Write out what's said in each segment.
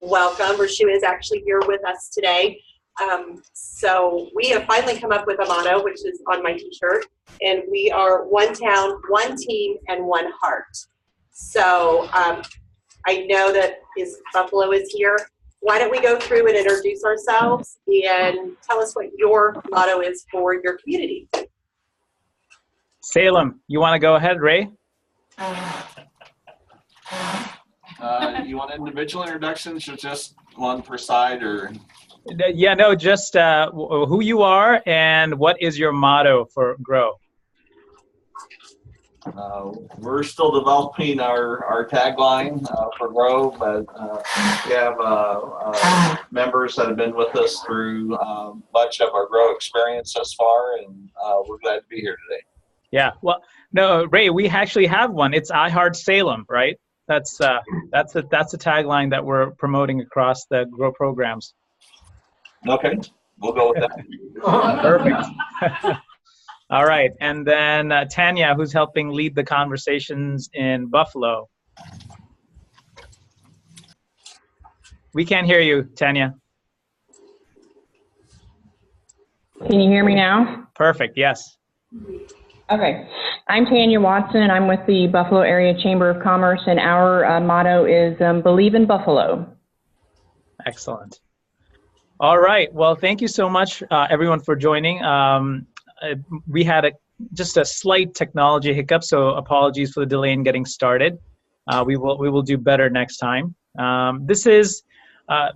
welcome. Hrishue is actually here with us today. So we have finally come up with a motto, which is on my t-shirt, and we are one town, one team, and one heart. So I know that Buffalo is here. Why don't we go through and introduce ourselves and tell us what your motto is for your community. Salem, you want to go ahead, Ray? You want individual introductions or just one per side, or? Yeah, no, just who you are and what is your motto for Grow? We're still developing our tagline for Grow, but we have members that have been with us through much of our Grow experience thus far, and we're glad to be here today. Yeah, well, no, Ray, we actually have one. It's I Heart Salem, right? That's a tagline that we're promoting across the Grow programs. Okay, we'll go with that. Perfect. All right, and then Tanya, who's helping lead the conversations in Buffalo. We can't hear you, Tanya. Can you hear me now? Perfect, yes. Okay, I'm Tanya Watson, and I'm with the Buffalo Area Chamber of Commerce, and our motto is Believe in Buffalo. Excellent. All right, well, thank you so much, everyone, for joining. We had just a slight technology hiccup, so apologies for the delay in getting started. We will do better next time. This is our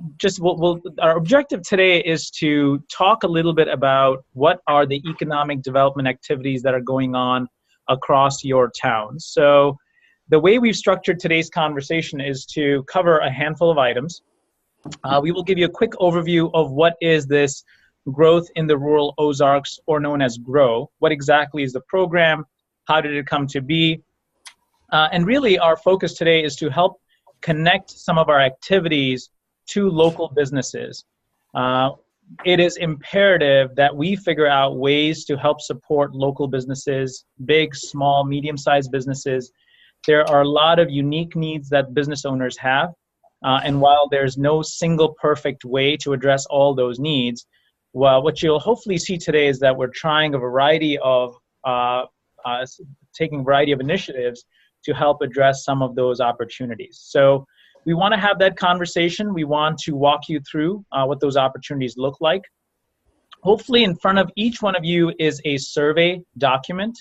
objective today is to talk a little bit about what are the economic development activities that are going on across your town. So the way we've structured today's conversation is to cover a handful of items. We will give you a quick overview of what is this Growth in the Rural Ozarks, or known as GROW. What exactly is the program? How did it come to be? And really our focus today is to help connect some of our activities to local businesses. It is imperative that we figure out ways to help support local businesses, big, small, medium-sized businesses. There are a lot of unique needs that business owners have. And while there's no single perfect way to address all those needs, well, what you'll hopefully see today is that we're trying a variety of, taking a variety of initiatives to help address some of those opportunities. So we want to have that conversation. We want to walk you through what those opportunities look like. Hopefully in front of each one of you is a survey document.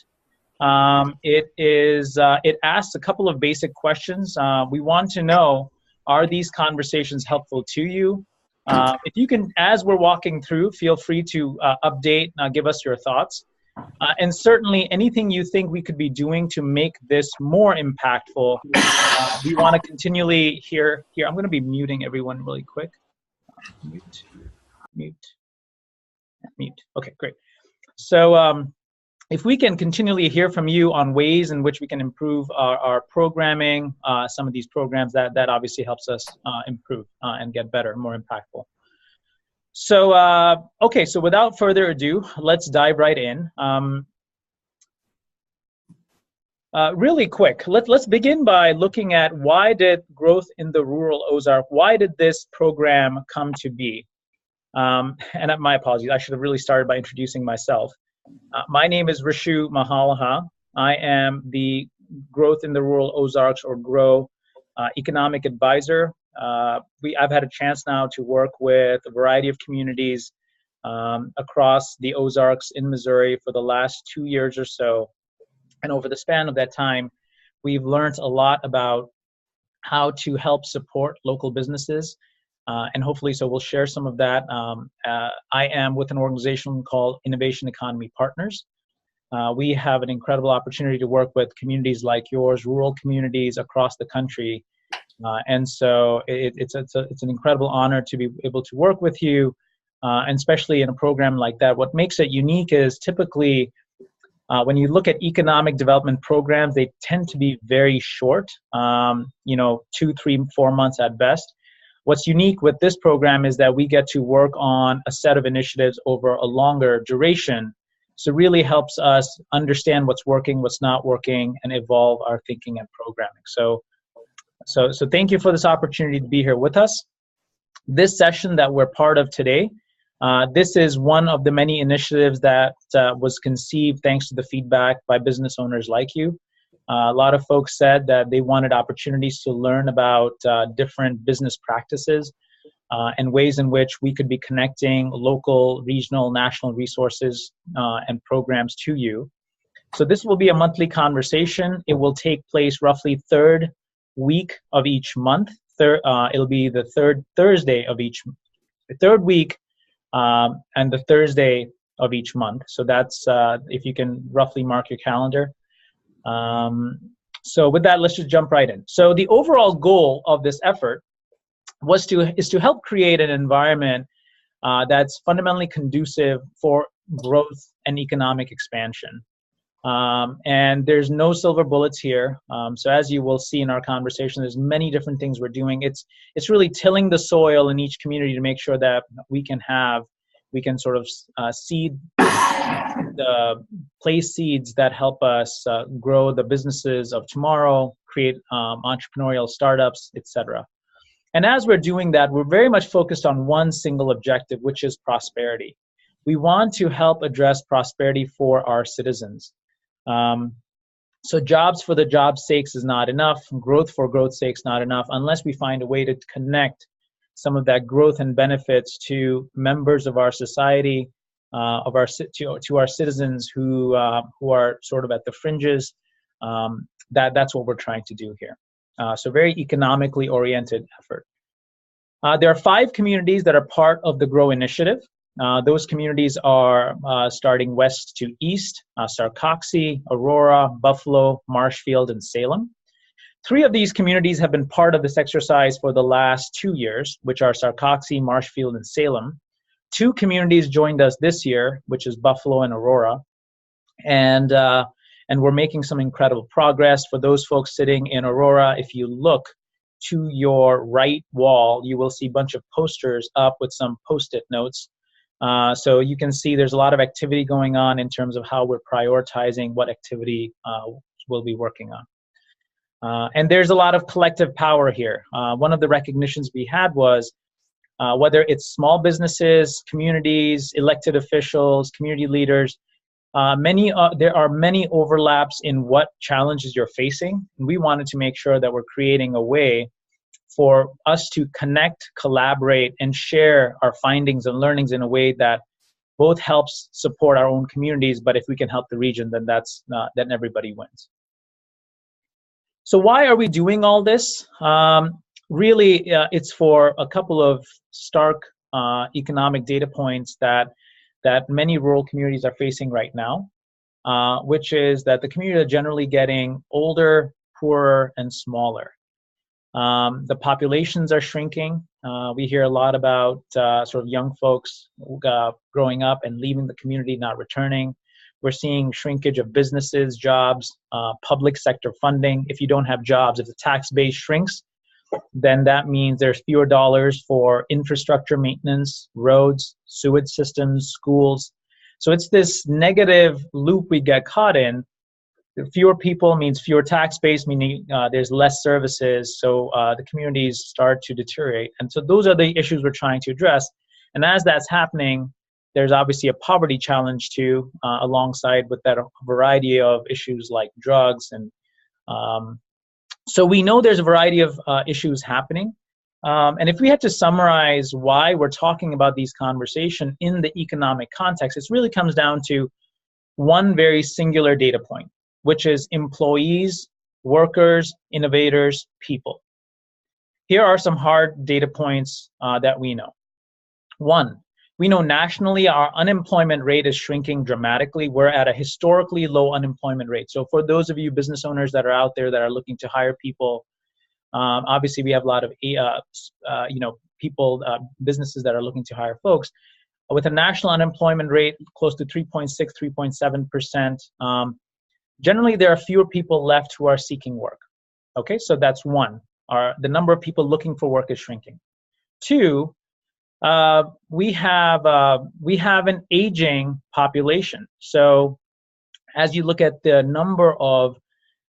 It asks a couple of basic questions. We want to know, are these conversations helpful to you? If you can, as we're walking through, feel free to update, give us your thoughts. And certainly anything you think we could be doing to make this more impactful, we want to continually hear. I'm going to be muting everyone really quick. Mute. Okay, great. So if we can continually hear from you on ways in which we can improve our programming, some of these programs, that obviously helps us improve and get better and more impactful. So, okay, so without further ado, let's dive right in. Really quick, let's begin by looking at why did Growth in the Rural Ozark, why did this program come to be? And my apologies, I should have really started by introducing myself. My name is Hrishue Mahalaha. I am the Growth in the Rural Ozarks, or GROW, economic advisor. I've had a chance now to work with a variety of communities across the Ozarks in Missouri for the last 2 years or so. And over the span of that time, we've learned a lot about how to help support local businesses. And hopefully, so we'll share some of that. I am with an organization called Innovation Economy Partners. We have an incredible opportunity to work with communities like yours, rural communities across the country. And so it's an incredible honor to be able to work with you, and especially in a program like that. What makes it unique is typically when you look at economic development programs, they tend to be very short, 2, 3, 4 months at best. What's unique with this program is that we get to work on a set of initiatives over a longer duration. So it really helps us understand what's working, what's not working, and evolve our thinking and programming. So thank you for this opportunity to be here with us. This session that we're part of today, this is one of the many initiatives that was conceived thanks to the feedback by business owners like you. A lot of folks said that they wanted opportunities to learn about different business practices and ways in which we could be connecting local, regional, national resources and programs to you. So this will be a monthly conversation. It will take place roughly third week of each month. It'll be the third Thursday of the third week and the Thursday of each month. So that's, if you can roughly mark your calendar. So with that, let's just jump right in. So the overall goal of this effort is to help create an environment that's fundamentally conducive for growth and economic expansion. And there's no silver bullets here. So as you will see in our conversation, there's many different things we're doing. It's really tilling the soil in each community to make sure that we can sort of place seeds that help us grow the businesses of tomorrow, create entrepreneurial startups, etc. And as we're doing that, we're very much focused on one single objective, which is prosperity. We want to help address prosperity for our citizens. So jobs for the job's sakes is not enough. Growth for growth's sake is not enough unless we find a way to connect some of that growth and benefits to members of our society, to our citizens who are sort of at the fringes. That's what we're trying to do here. So very economically oriented effort. There are 5 communities that are part of the GROW initiative. Those communities are starting west to east, Sarcoxie, Aurora, Buffalo, Marshfield, and Salem. 3 of these communities have been part of this exercise for the last 2 years, which are Sarcoxie, Marshfield, and Salem. 2 communities joined us this year, which is Buffalo and Aurora. And we're making some incredible progress. For those folks sitting in Aurora, if you look to your right wall, you will see a bunch of posters up with some Post-it notes. So you can see there's a lot of activity going on in terms of how we're prioritizing what activity we'll be working on. And there's a lot of collective power here. One of the recognitions we had was whether it's small businesses, communities, elected officials, community leaders, there are many overlaps in what challenges you're facing. And we wanted to make sure that we're creating a way for us to connect, collaborate, and share our findings and learnings in a way that both helps support our own communities, but if we can help the region, then then everybody wins. So why are we doing all this? Really, it's for a couple of stark economic data points that many rural communities are facing right now, which is that the communities are generally getting older, poorer, and smaller. The populations are shrinking. We hear a lot about sort of young folks growing up and leaving the community, not returning. We're seeing shrinkage of businesses, jobs, public sector funding. If you don't have jobs, if the tax base shrinks, then that means there's fewer dollars for infrastructure maintenance, roads, sewage systems, schools. So it's this negative loop we get caught in. Fewer people means fewer tax base, meaning there's less services, so the communities start to deteriorate. And so those are the issues we're trying to address. And as that's happening, there's obviously a poverty challenge too, alongside with that variety of issues like drugs. And so we know there's a variety of issues happening. And if we had to summarize why we're talking about these conversations in the economic context, it really comes down to one very singular data point, which is employees, workers, innovators, people. Here are some hard data points that we know. 1, we know nationally our unemployment rate is shrinking dramatically. We're at a historically low unemployment rate. So for those of you business owners that are out there that are looking to hire people, obviously we have a lot of businesses that are looking to hire folks. With a national unemployment rate close to 3.6, 3.7%, generally there are fewer people left who are seeking work. Okay, so that's 1. The number of people looking for work is shrinking. 2, we have an aging population. So as you look at the number of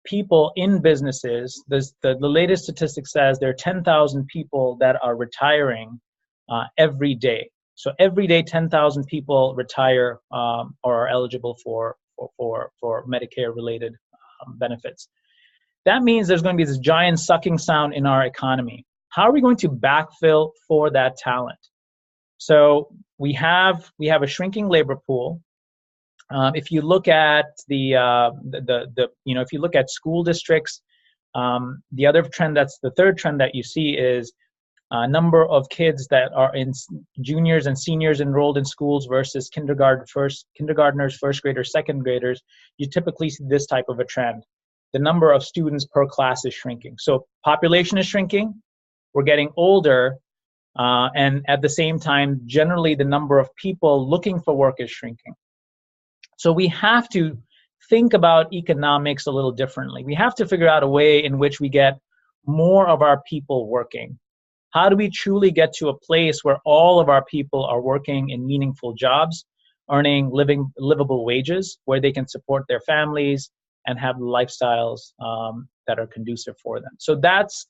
people in businesses, the latest statistic says there are 10,000 people that are retiring every day. So every day, 10,000 people retire or are eligible for Medicare-related benefits. That means there's going to be this giant sucking sound in our economy. How are we going to backfill for that talent? So we have a shrinking labor pool. If you look at if you look at school districts, the third trend that you see is number of kids that are in juniors and seniors enrolled in schools versus kindergartners, first graders, second graders. You typically see this type of a trend. The number of students per class is shrinking. So population is shrinking. We're getting older. And at the same time, generally the number of people looking for work is shrinking. So we have to think about economics a little differently. We have to figure out a way in which we get more of our people working. How do we truly get to a place where all of our people are working in meaningful jobs, earning livable wages, where they can support their families and have lifestyles that are conducive for them? So that's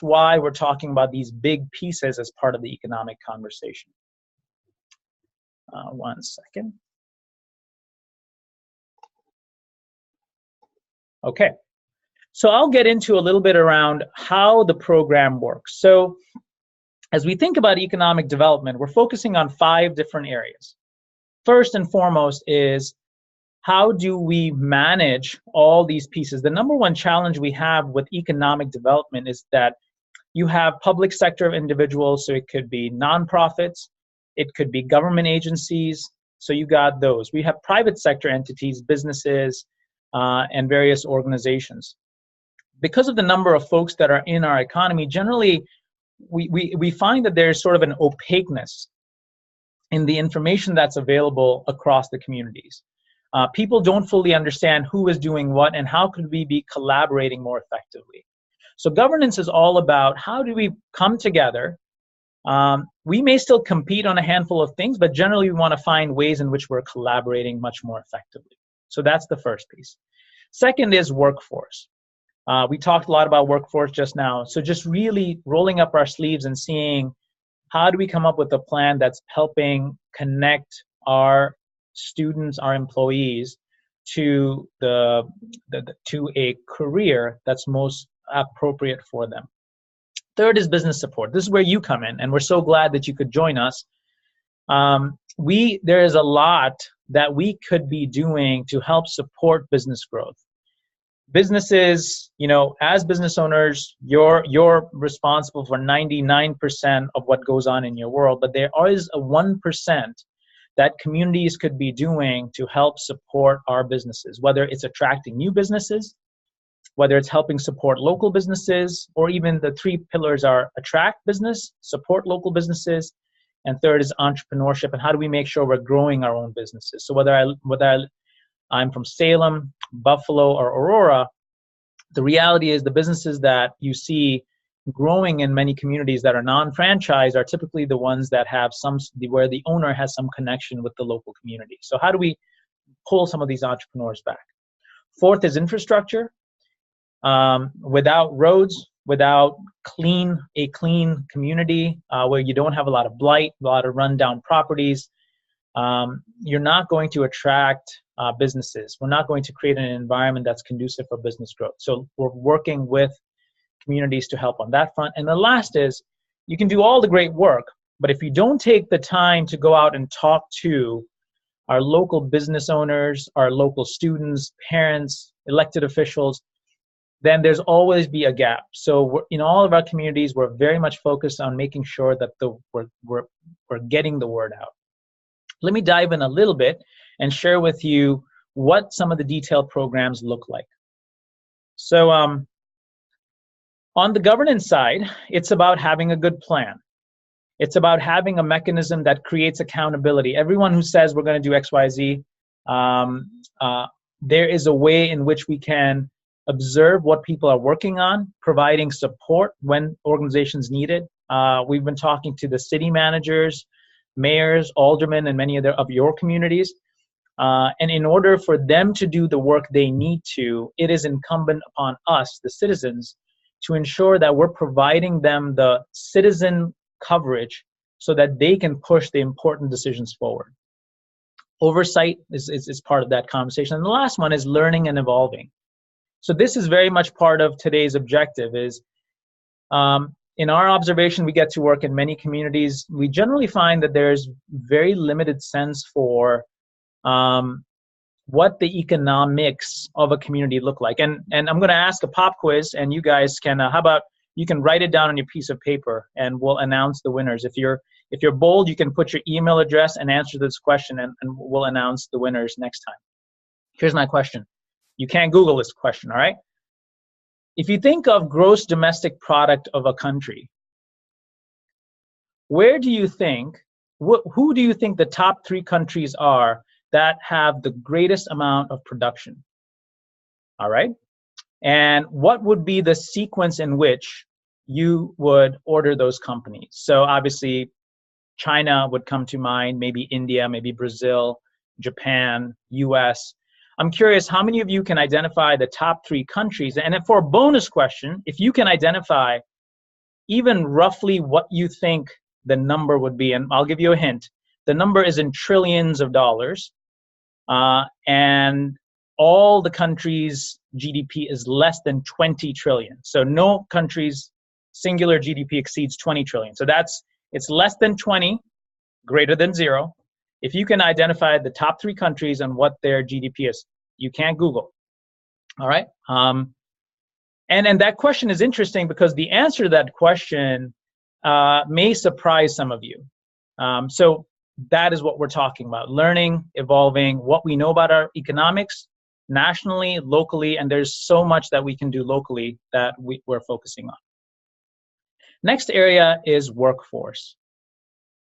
why we're talking about these big pieces as part of the economic conversation. One second. Okay. So I'll get into a little bit around how the program works. So as we think about economic development, we're focusing on 5 different areas. First and foremost is, how do we manage all these pieces? The number one challenge we have with economic development is that you have public sector individuals, so it could be nonprofits, it could be government agencies, so you got those. We have private sector entities, businesses, and various organizations. Because of the number of folks that are in our economy, generally, we find that there's sort of an opaqueness in the information that's available across the communities. People don't fully understand who is doing what and how could we be collaborating more effectively. So governance is all about how do we come together. We may still compete on a handful of things, but generally we want to find ways in which we're collaborating much more effectively. So that's the first piece. Second is workforce. We talked a lot about workforce just now. So just really rolling up our sleeves and seeing how do we come up with a plan that's helping connect our students, our employees, to to a career that's most appropriate for them. Third is business support. This is where you come in, and we're so glad that you could join us. There is a lot that we could be doing to help support business growth. Businesses, as business owners, you're responsible for 99% of what goes on in your world, but there is a 1% that communities could be doing to help support our businesses, whether it's attracting new businesses, whether it's helping support local businesses, or even the 3 pillars are attract business, support local businesses, and third is entrepreneurship, and how do we make sure we're growing our own businesses. So whether I'm from Salem, Buffalo, or Aurora, the reality is the businesses that you see growing in many communities that are non-franchise are typically the ones that have where the owner has some connection with the local community. So how do we pull some of these entrepreneurs back? Fourth is infrastructure. Without roads, without a clean community where you don't have a lot of blight, a lot of rundown properties, you're not going to attract businesses. We're not going to create an environment that's conducive for business growth. So we're working with communities to help on that front. And the last is, you can do all the great work, but if you don't take the time to go out and talk to our local business owners, our local students, parents, elected officials, then there's always be a gap. So in all of our communities, we're very much focused on making sure that we're getting the word out. Let me dive in a little bit and share with you what some of the detailed programs look like. So on the governance side, it's about having a good plan. It's about having a mechanism that creates accountability. Everyone who says we're going to do X, Y, Z, there is a way in which we can observe what people are working on, providing support when organizations need it. We've been talking to the city managers, mayors, aldermen, and many of your communities. And in order for them to do the work they need to, it is incumbent upon us, the citizens, to ensure that we're providing them the citizen coverage so that they can push the important decisions forward. Oversight is part of that conversation. And the last one is learning and evolving. So this is very much part of today's objective is, in our observation, we get to work in many communities. We generally find that there's very limited sense for what the economics of a community look like. And I'm going to ask a pop quiz, and you guys can, how about you can write it down on your piece of paper, and we'll announce the winners. If you're bold, you can put your email address and answer this question, and we'll announce the winners next time. Here's my question. You can't Google this question, all right? If you think of gross domestic product of a country, where do you think, who do you think the top 3 countries are that have the greatest amount of production? All right? And what would be the sequence in which you would order those companies? So obviously, China would come to mind, maybe India, maybe Brazil, Japan, US. I'm curious, how many of you can identify the top 3 countries? And for a bonus question, if you can identify even roughly what you think the number would be, and I'll give you a hint, the number is in trillions of dollars, and all the countries' GDP is less than 20 trillion. So no country's singular GDP exceeds 20 trillion. So it's less than 20, greater than 0. If you can identify the top 3 countries and what their GDP is, you can't Google. All right? And that question is interesting because the answer to that question may surprise some of you. So that is what we're talking about: learning, evolving, what we know about our economics, nationally, locally, and there's so much that we can do locally that we're focusing on. Next area is workforce.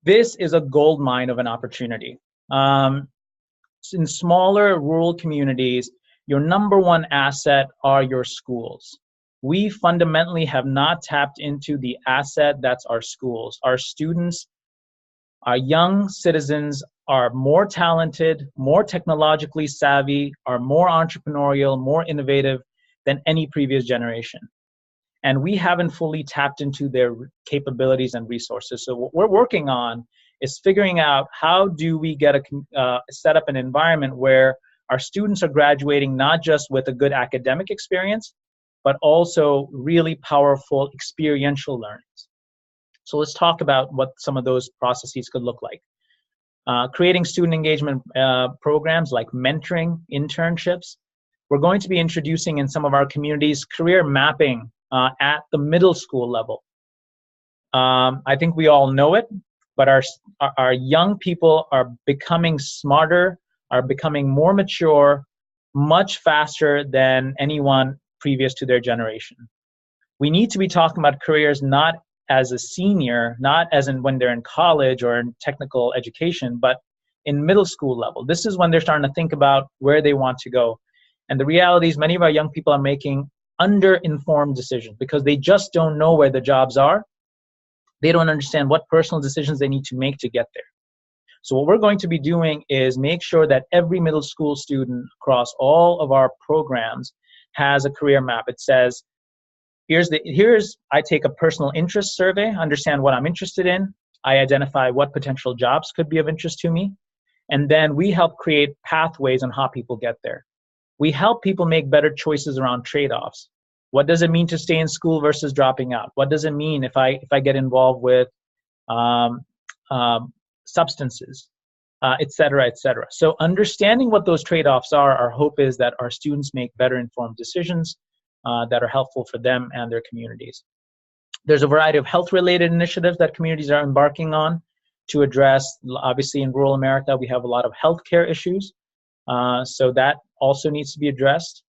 This is a gold mine of an opportunity. In smaller rural communities, your number 1 asset are your schools. We fundamentally have not tapped into the asset that's our schools. Our students, our young citizens are more talented, more technologically savvy, are more entrepreneurial, more innovative than any previous generation. And we haven't fully tapped into their capabilities and resources. So what we're working on is figuring out how do we get set up an environment where our students are graduating not just with a good academic experience, but also really powerful experiential learnings. So let's talk about what some of those processes could look like. Creating student engagement programs like mentoring, internships. We're going to be introducing in some of our communities career mapping at the middle school level. I think we all know it, but our young people are becoming smarter, are becoming more mature, much faster than anyone previous to their generation. We need to be talking about careers not as a senior, not as in when they're in college or in technical education, but in middle school level. This is when they're starting to think about where they want to go. And the reality is many of our young people are making under-informed decisions because they just don't know where the jobs are. They don't understand what personal decisions they need to make to get there. So what we're going to be doing is make sure that every middle school student across all of our programs has a career map. It says, I take a personal interest survey, understand what I'm interested in. I identify what potential jobs could be of interest to me. And then we help create pathways on how people get there. We help people make better choices around trade-offs. What does it mean to stay in school versus dropping out? What does it mean if I get involved with substances, et cetera, et cetera. So understanding what those trade-offs are, our hope is that our students make better informed decisions that are helpful for them and their communities. There's a variety of health-related initiatives that communities are embarking on to address. Obviously, in rural America, we have a lot of healthcare issues, so that also needs to be addressed.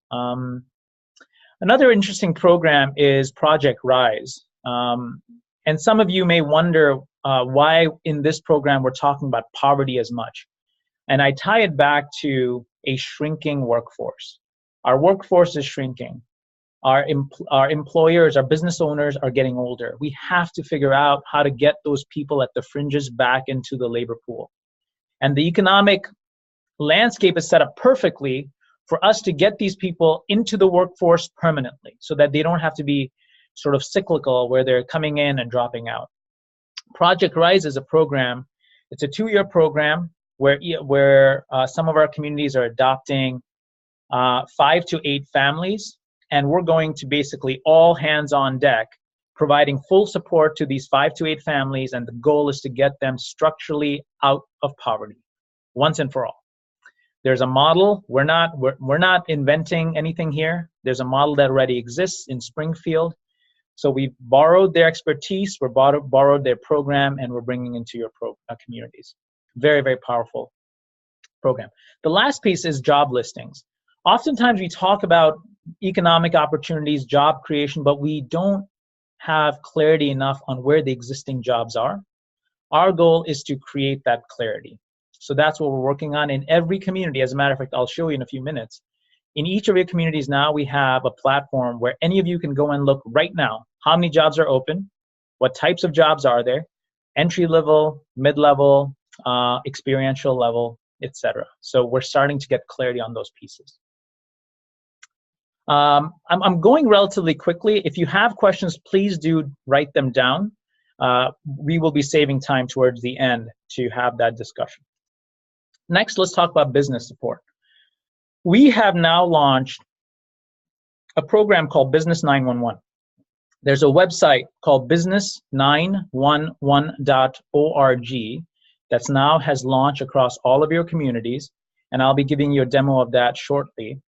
Another interesting program is Project Rise. And some of you may wonder why in this program we're talking about poverty as much. And I tie it back to a shrinking workforce. Our workforce is shrinking. Our employers, our business owners are getting older. We have to figure out how to get those people at the fringes back into the labor pool. And the economic landscape is set up perfectly for us to get these people into the workforce permanently so that they don't have to be sort of cyclical where they're coming in and dropping out. Project Rise is a program. It's a 2-year program where some of our communities are adopting 5 to 8 families, and we're going to basically all hands on deck, providing full support to these 5 to 8 families, and the goal is to get them structurally out of poverty once and for all. There's a model. We're not inventing anything here. There's a model that already exists in Springfield. So we've borrowed their expertise, we're borrowed their program, and we're bringing into your communities. Very, very powerful program. The last piece is job listings. Oftentimes we talk about economic opportunities, job creation, but we don't have clarity enough on where the existing jobs are. Our goal is to create that clarity. So that's what we're working on in every community. As a matter of fact, I'll show you in a few minutes. In each of your communities now, we have a platform where any of you can go and look right now how many jobs are open, what types of jobs are there, entry level, mid-level, experiential level, etc. So we're starting to get clarity on those pieces. I'm going relatively quickly. If you have questions, please do write them down. We will be saving time towards the end to have that discussion. Next, let's talk about business support. We have now launched a program called Business 911. There's a website called business911.org that's now has launched across all of your communities, and I'll be giving you a demo of that shortly.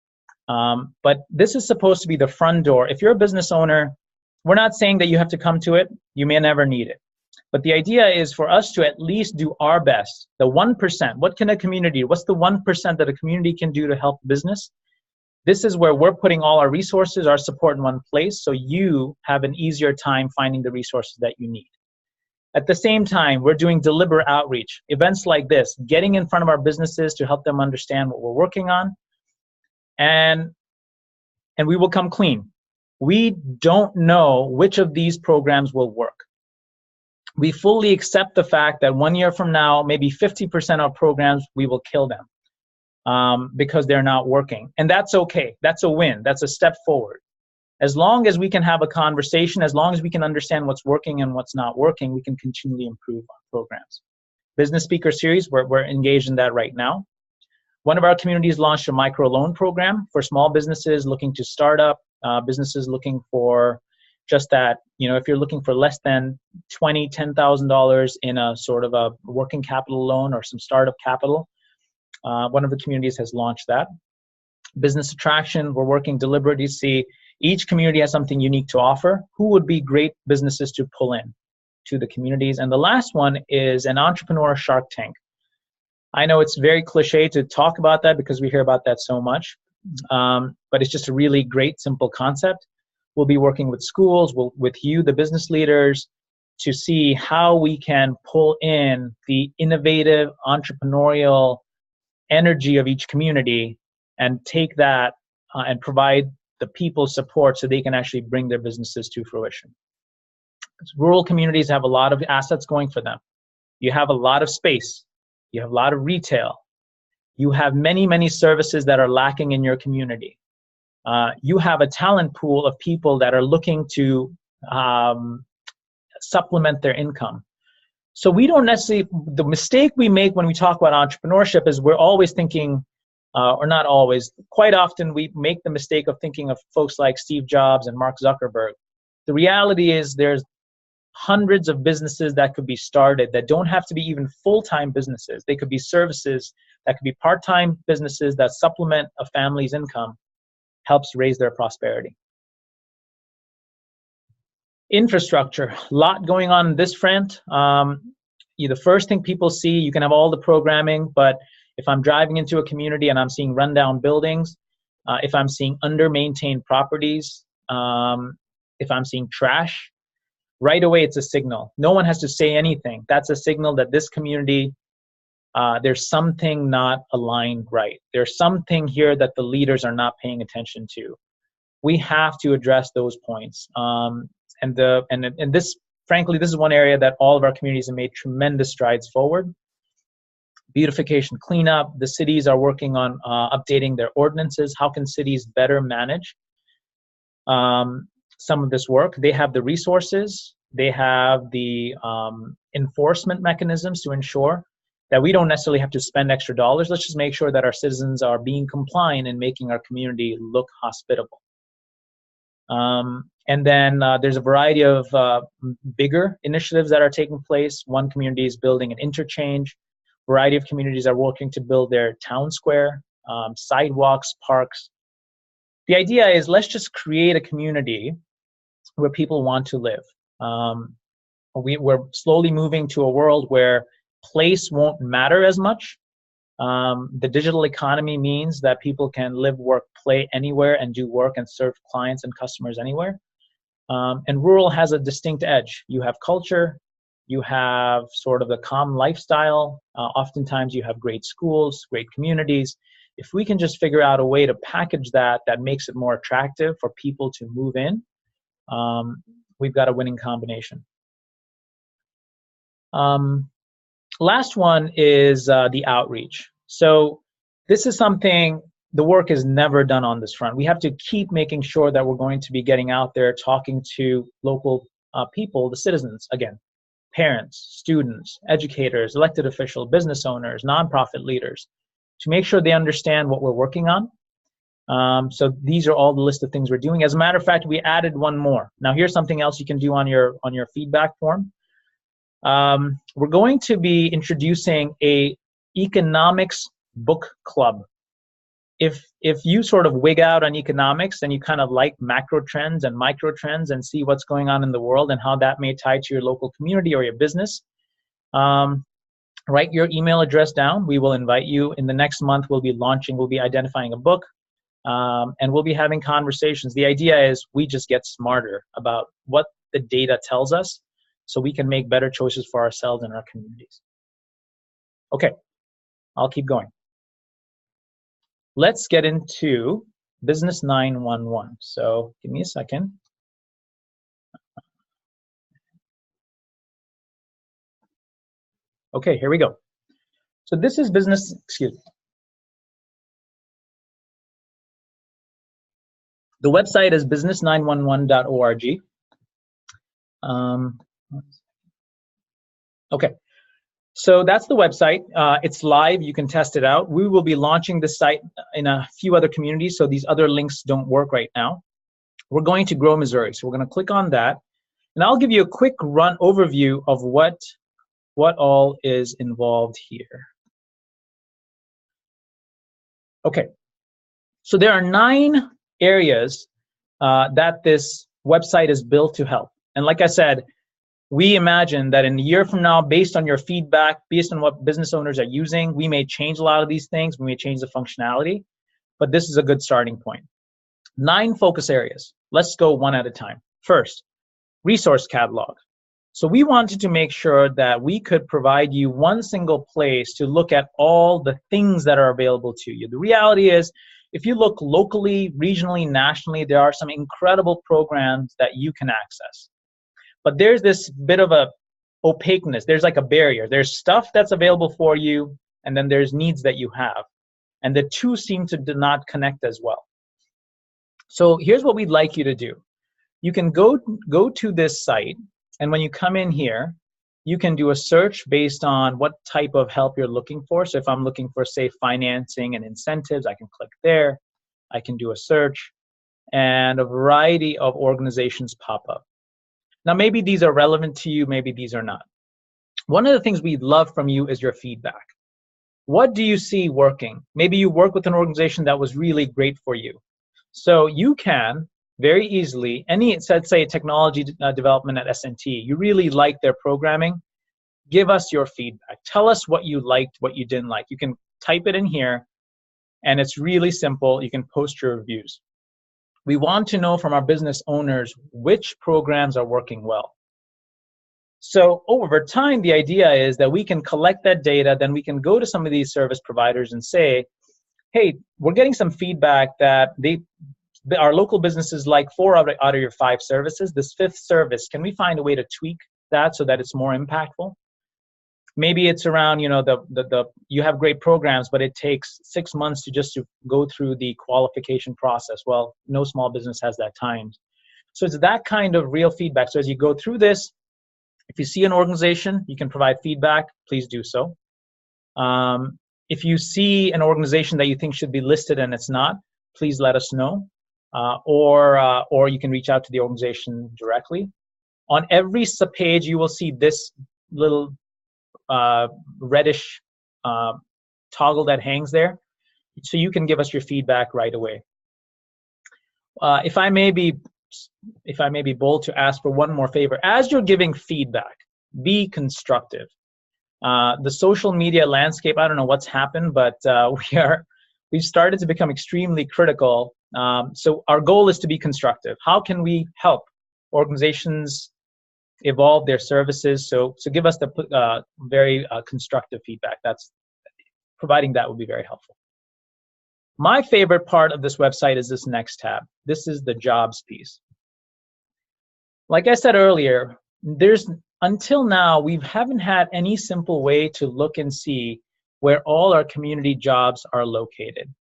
But this is supposed to be the front door. If you're a business owner, we're not saying that you have to come to it. You may never need it. But the idea is for us to at least do our best. The 1%, what can a community, what's the 1% that a community can do to help business? This is where we're putting all our resources, our support in one place, so you have an easier time finding the resources that you need. At the same time, we're doing deliberate outreach, events like this, getting in front of our businesses to help them understand what we're working on, and we will come clean. We don't know which of these programs will work. We fully accept the fact that 1 year from now, maybe 50% of programs, we will kill them because they're not working. And that's okay. That's a win. That's a step forward. As long as we can have a conversation, as long as we can understand what's working and what's not working, we can continually improve our programs. Business Speaker Series, we're engaged in that right now. One of our communities launched a microloan program for small businesses looking to start up, businesses looking for just that, you know, if you're looking for less than $10,000 in a sort of a working capital loan or some startup capital, one of the communities has launched that. Business Attraction, we're working deliberately to see each community has something unique to offer. Who would be great businesses to pull in to the communities? And the last one is an entrepreneur Shark Tank. I know it's very cliche to talk about that because we hear about that so much, but it's just a really great, simple concept. We'll be working with schools, with you, the business leaders, to see how we can pull in the innovative, entrepreneurial energy of each community and take that and provide the people support so they can actually bring their businesses to fruition. Rural communities have a lot of assets going for them. You have a lot of space. You have a lot of retail. You have many, many services that are lacking in your community. You have a talent pool of people that are looking to supplement their income. So we don't necessarily, the mistake we make when we talk about entrepreneurship is we're always thinking, or not always, quite often we make the mistake of thinking of folks like Steve Jobs and Mark Zuckerberg. The reality is there's hundreds of businesses that could be started that don't have to be even full-time businesses. They could be services that could be part-time businesses that supplement a family's income, helps raise their prosperity. Infrastructure, a lot going on in this front. The first thing people see, you can have all the programming, but if I'm driving into a community and I'm seeing rundown buildings, if I'm seeing under-maintained properties, if I'm seeing trash, right away it's a signal. No one has to say anything. That's a signal that this community, there's something not aligned right. There's something here that the leaders are not paying attention to. We have to address those points. And this, frankly, this is one area that all of our communities have made tremendous strides forward. Beautification, cleanup. The cities are working on updating their ordinances. How can cities better manage some of this work? They have the resources. They have the enforcement mechanisms to ensure that we don't necessarily have to spend extra dollars. Let's just make sure that our citizens are being compliant and making our community look hospitable. And then there's a variety of bigger initiatives that are taking place. One community is building an interchange. A variety of communities are working to build their town square, sidewalks, parks. The idea is, let's just create a community where people want to live. We're slowly moving to a world where place won't matter as much. The digital economy means that people can live, work, play anywhere and do work and serve clients and customers anywhere. And rural has a distinct edge. You have culture, you have sort of the calm lifestyle. Oftentimes you have great schools, great communities. If we can just figure out a way to package that makes it more attractive for people to move in, we've got a winning combination. Last one is the outreach. So this is something, the work is never done on this front. We have to keep making sure that we're going to be getting out there, talking to local people, the citizens, again, parents, students, educators, elected officials, business owners, nonprofit leaders, to make sure they understand what we're working on. So these are all the list of things we're doing. As a matter of fact, we added one more. Now here's something else you can do on your feedback form. We're going to be introducing a economics book club. If you sort of wig out on economics and you kind of like macro trends and micro trends and see what's going on in the world and how that may tie to your local community or your business, write your email address down. We will invite you. In the next month, we'll be identifying a book, and we'll be having conversations. The idea is we just get smarter about what the data tells us so we can make better choices for ourselves and our communities. Okay, I'll keep going. Let's get into Business 911. So give me a second. Okay, here we go. So this is business, excuse me. The website is business911.org. Okay, so that's the website. It's live, you can test it out. We will be launching the site in a few other communities, so these other links don't work right now. We're going to Grow Missouri, so we're gonna click on that. And I'll give you a quick overview of what all is involved here. Okay, so there are 9 areas that this website is built to help. And like I said, we imagine that in a year from now, based on your feedback, based on what business owners are using, we may change a lot of these things, we may change the functionality, but this is a good starting point. 9 focus areas. Let's go one at a time. First, resource catalog. So we wanted to make sure that we could provide you one single place to look at all the things that are available to you. The reality is, if you look locally, regionally, nationally, there are some incredible programs that you can access. But there's this bit of a opaqueness. There's like a barrier. There's stuff that's available for you, and then there's needs that you have. And the two seem to not connect as well. So here's what we'd like you to do. You can go to this site, and when you come in here, you can do a search based on what type of help you're looking for. So if I'm looking for, say, financing and incentives, I can click there. I can do a search, and a variety of organizations pop up. Now, maybe these are relevant to you, maybe these are not. One of the things we'd love from you is your feedback. What do you see working? Maybe you work with an organization that was really great for you. So you can very easily, let's say technology development at S&T, you really like their programming, give us your feedback. Tell us what you liked, what you didn't like. You can type it in here, and it's really simple. You can post your reviews. We want to know from our business owners which programs are working well. So over time, the idea is that we can collect that data, then we can go to some of these service providers and say, hey, we're getting some feedback that our local businesses like 4 out of your 5 services. This 5th service, can we find a way to tweak that so that it's more impactful? Maybe it's around, you have great programs, but it takes 6 months to go through the qualification process. Well, no small business has that time. So it's that kind of real feedback. So as you go through this, If you see an organization, you can provide feedback, please do so. If you see an organization that you think should be listed and it's not, please let us know. Or you can reach out to the organization directly. On every subpage, you will see this little reddish toggle that hangs there, so you can give us your feedback right away. If I may be bold to ask for one more favor, as you're giving feedback, be constructive. The social media landscape, I don't know what's happened, but we've started to become extremely critical. So our goal is to be constructive. How can we help organizations evolve their services? So give us the very constructive feedback. Providing that would be very helpful. My favorite part of this website is this next tab. This is the jobs piece. Like I said earlier, until now, we haven't had any simple way to look and see where all our community jobs are located.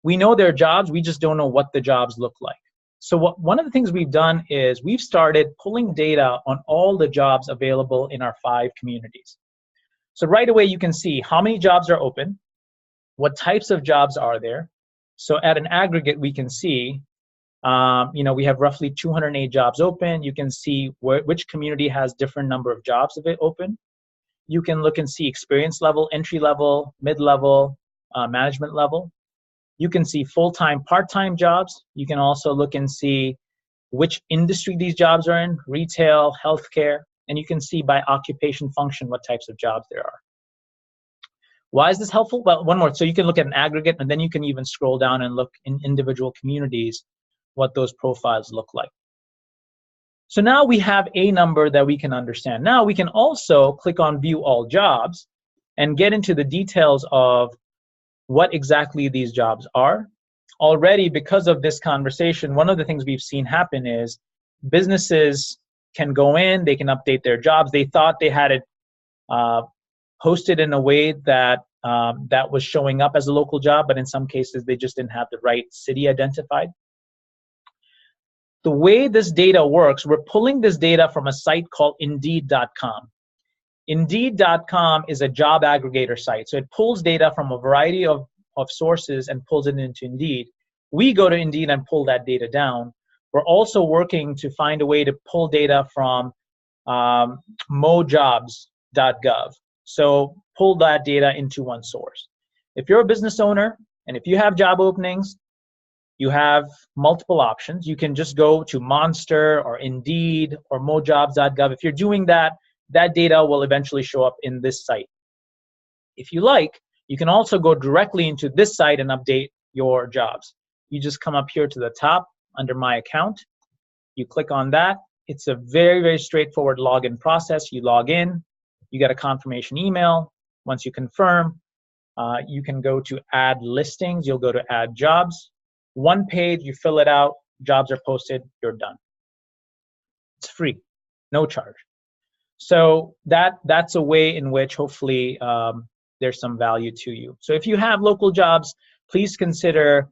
We know there are jobs, we just don't know what the jobs look like. So one of the things we've done is we've started pulling data on all the jobs available in our 5 communities. So right away, you can see how many jobs are open, what types of jobs are there. So at an aggregate, we can see, we have roughly 208 jobs open. You can see which community has different number of jobs open. You can look and see experience level, entry level, mid-level, management level. You can see full-time, part-time jobs. You can also look and see which industry these jobs are in, retail, healthcare, and you can see by occupation function what types of jobs there are. Why is this helpful? Well, one more. So you can look at an aggregate, and then you can even scroll down and look in individual communities what those profiles look like. So now we have a number that we can understand. Now we can also click on View All Jobs and get into the details of what exactly these jobs are. Already, because of this conversation, one of the things we've seen happen is businesses can go in, they can update their jobs. They thought they had it posted in a way that that was showing up as a local job, but in some cases they just didn't have the right city identified. The way this data works, we're pulling this data from a site called Indeed.com. Indeed.com is a job aggregator site, so it pulls data from a variety of sources and pulls it into Indeed. We go to Indeed and pull that data down. We're also working to find a way to pull data from mojobs.gov. So pull that data into one source. If you're a business owner and if you have job openings, you have multiple options. You can just go to Monster or Indeed or mojobs.gov. If you're doing that, that data will eventually show up in this site. If you like, you can also go directly into this site and update your jobs. You just come up here to the top under My Account. You click on that. It's a very, very straightforward login process. You log in. You get a confirmation email. Once you confirm, you can go to Add Listings. You'll go to Add Jobs. One page, you fill it out, jobs are posted, you're done. It's free, no charge. So that's a way in which hopefully there's some value to you. So if you have local jobs, please consider,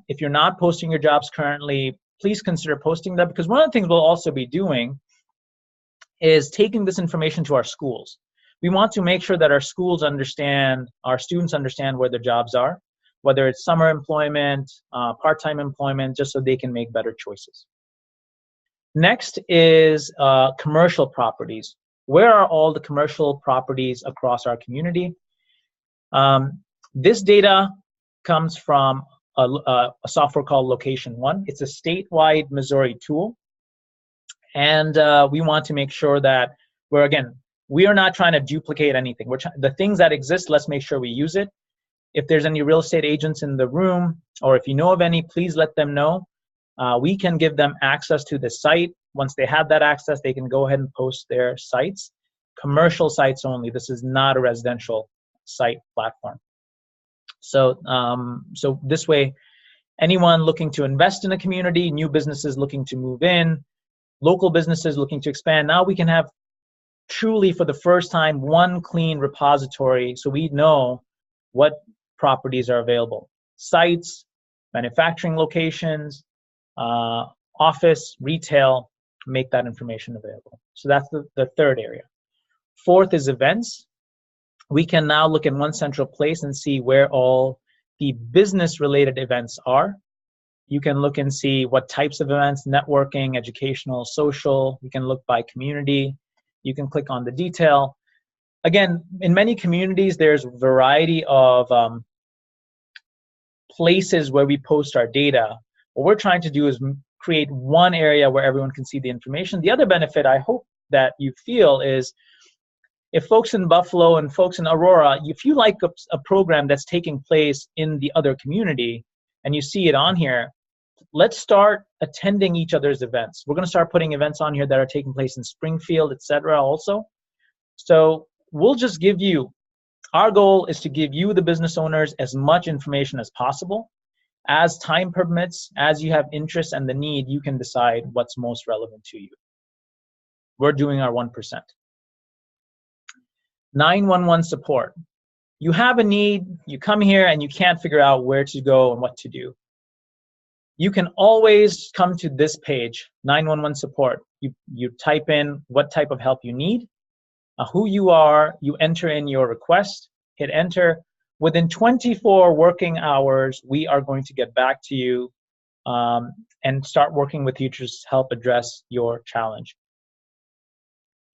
if you're not posting your jobs currently, please consider posting them, because one of the things we'll also be doing is taking this information to our schools. We want to make sure that our schools understand, our students understand where their jobs are, whether it's summer employment, part-time employment, just so they can make better choices. Next is commercial properties. Where are all the commercial properties across our community? This data comes from a software called Location One. It's a statewide Missouri tool. And we want to make sure that we are not trying to duplicate anything. The things that exist, let's make sure we use it. If there's any real estate agents in the room, or if you know of any, please let them know. We can give them access to the site. Once they have that access, they can go ahead and post their sites. Commercial sites only. This is not a residential site platform. So this way, anyone looking to invest in a community, new businesses looking to move in, local businesses looking to expand, now we can have truly for the first time one clean repository so we know what properties are available. Sites, manufacturing locations, office, retail, make that information available. So that's the third area. Fourth is events. We can now look in one central place and see where all the business-related events are. You can look and see what types of events, networking, educational, social. You can look by community. You can click on the detail. Again, in many communities, there's a variety of places where we post our data. What we're trying to do is create one area where everyone can see the information. The other benefit I hope that you feel is if folks in Buffalo and folks in Aurora, if you like a program that's taking place in the other community and you see it on here, let's start attending each other's events. We're going to start putting events on here that are taking place in Springfield, etc. also. So we'll just give you, our goal is to give you, the business owners, as much information as possible. As time permits, as you have interest and the need, you can decide what's most relevant to you. We're doing our 1%. 911 support. You have a need, you come here and you can't figure out where to go and what to do. You can always come to this page, 911 support. You type in what type of help you need, who you are, you enter in your request, hit enter. Within 24 working hours, we are going to get back to you and start working with you to help address your challenge.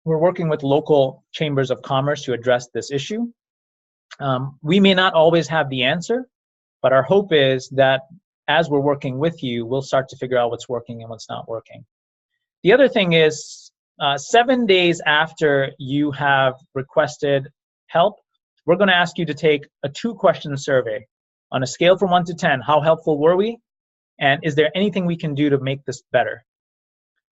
We're working with local chambers of commerce to address this issue. We may not always have the answer, but our hope is that as we're working with you, we'll start to figure out what's working and what's not working. The other thing is 7 days after you have requested help, we're going to ask you to take a 2-question survey. On a scale from 1 to 10, how helpful were we? And is there anything we can do to make this better?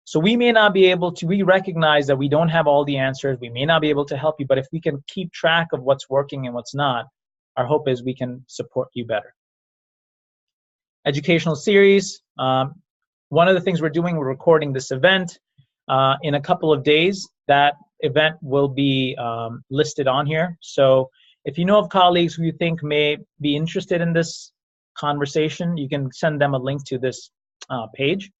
So we may not be able to, we recognize that we don't have all the answers, we may not be able to help you, but if we can keep track of what's working and what's not, our hope is we can support you better. Educational series. One of the things we're doing, we're recording this event. In a couple of days, that event will be listed on here. So if you know of colleagues who you think may be interested in this conversation, you can send them a link to this page.